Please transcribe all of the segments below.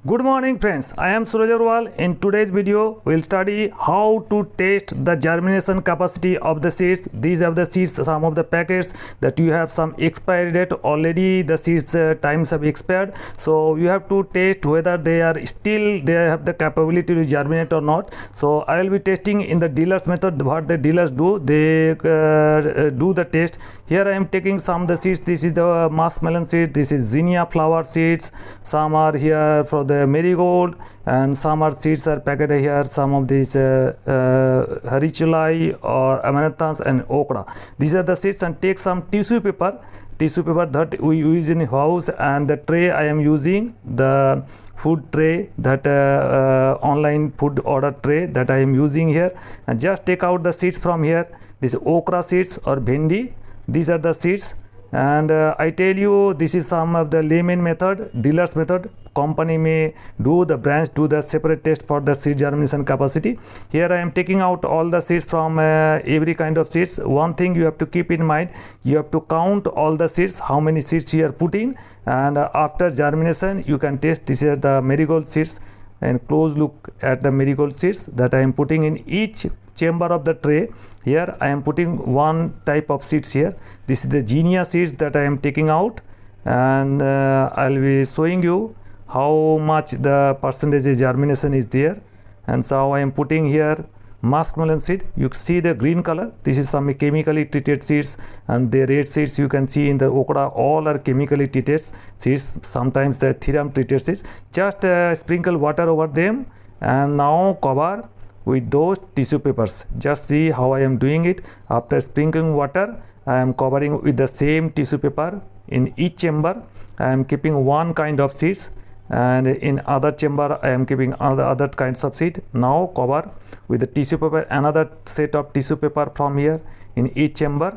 Good morning friends, I am Suraj Agarwal. In today's video, we will study how to test the germination capacity of the seeds. These are the seeds, some of the packets that you have some expiry date already, the seeds times have expired. So you have to test whether they have the capability to germinate or not. So I will be testing in the dealers method. What the dealers do, they do the test. Here I am taking some of the seeds. This is the muskmelon seed, this is zinnia flower seeds, some are here for the marigold, and some are seeds are packed here, some of these hariculi or amaranthus and okra. These are the seeds, and take some tissue paper that we use in house, and the tray I am using the food tray, that online food order tray that I am using here, and just take out the seeds from here. This okra seeds or bhendi, these are the seeds. And I tell you, this is some of the layman method, dealers method. Company may do, the branch do the separate test for the seed germination capacity. Here I am taking out all the seeds from every kind of seeds. One thing you have to keep in mind, you have to count all the seeds, how many seeds you are putting, and after germination you can test. This is the marigold seeds, and close look at the marigold seeds that I am putting in each chamber of the tray. Here I am putting one type of seeds here. This is the zinnia seeds that I am taking out, and I will be showing you how much the percentage germination is there. And so I am putting here muskmelon seed. You see the green color, this is some chemically treated seeds, and the red seeds you can see in the okra, all are chemically treated seeds, sometimes the therum treated seeds. Just sprinkle water over them and now cover with those tissue papers. Just see how I am doing it. After sprinkling water, I am covering with the same tissue paper. In each chamber I am keeping one kind of seeds, and in other chamber I am keeping other kinds of seed. Now cover with the tissue paper, another set of tissue paper from here in each chamber,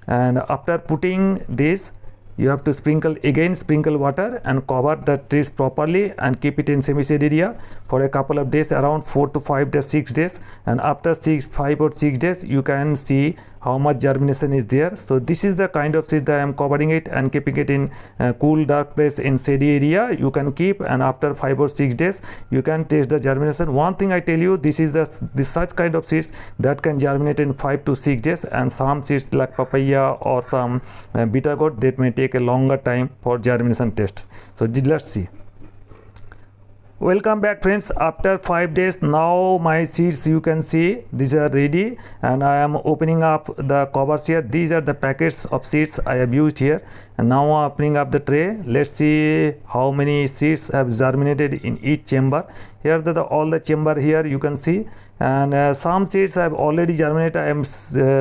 and after putting this you have to sprinkle water and cover the trees properly and keep it in semi-shade area for a couple of days, around 4 to 5 days, 6 days, and after 5 or 6 days you can see how much germination is there. So this is the kind of seed that I am covering it and keeping it in cool dark place in shady area you can keep, and after 5 or 6 days you can test the germination. One thing I tell you, this is this such kind of seeds that can germinate in 5 to 6 days, and some seeds like papaya or some bitter gourd, that may take a longer time for germination test. So let's see. Welcome back friends, after 5 days now my seeds you can see these are ready, and I am opening up the covers here. These are the packets of seeds I have used here, and now I am opening up the tray. Let's see how many seeds have germinated in each chamber. Here all the chamber here you can see, and some seeds have already germinated. I am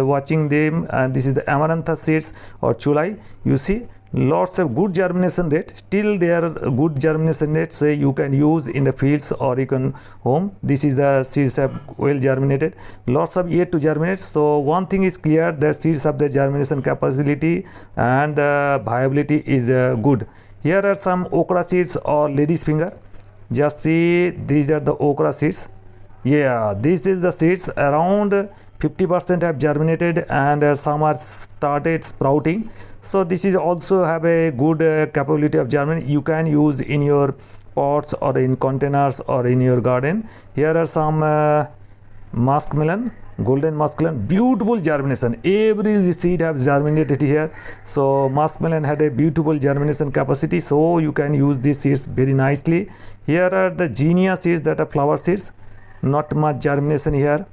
watching them, and this is the amaranthus seeds or chulai. You see lots of good germination rate, still there are good germination rates, so you can use in the fields or you can home. This is the seeds have well germinated, lots of yet to germinate. So one thing is clear, that seeds have the germination capacity and the viability is good. Here are some okra seeds or lady's finger. Just see, these are the okra seeds. Yeah, this is the seeds, around 50% have germinated, and some are started sprouting. So this is also have a good capability of germination. You can use in your pots or in containers or in your garden. Here are some muskmelon, golden muskmelon, beautiful germination. Every seed have germinated here. So muskmelon had a beautiful germination capacity, so you can use these seeds very nicely. Here are the zinnia seeds that are flower seeds. Not much germination here,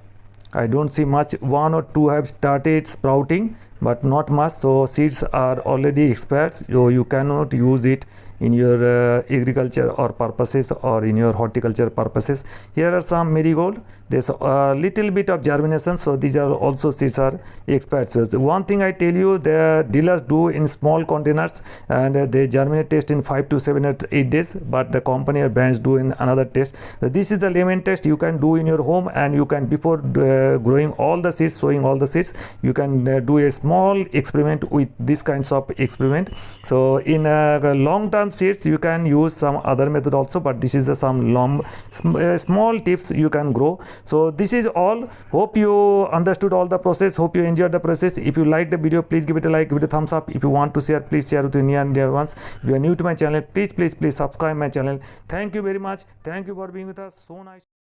I don't see much. 1 or 2 have started sprouting, but not much. So seeds are already expired, so you cannot use it in your agriculture or purposes or in your horticulture purposes. Here are some marigold. There's a little bit of germination, so these are also seeds are expired. So one thing I tell you, the dealers do in small containers, and they germinate test in 5 to 7 or 8 days, but the company or brands do in another test. So this is the layman test you can do in your home, and you can, before growing all the seeds, sowing all the seeds, you can do a small experiment with these kinds of experiment. So in long term some seeds you can use some other method also, but this is the some small tips you can grow. So this is all. Hope you understood all the process. Hope you enjoyed the process. If you like the video, please give it a like, give it a thumbs up. If you want to share, please share with your near and dear ones. If you are new to my channel, please subscribe my channel. Thank you very much. Thank you for being with us. So nice.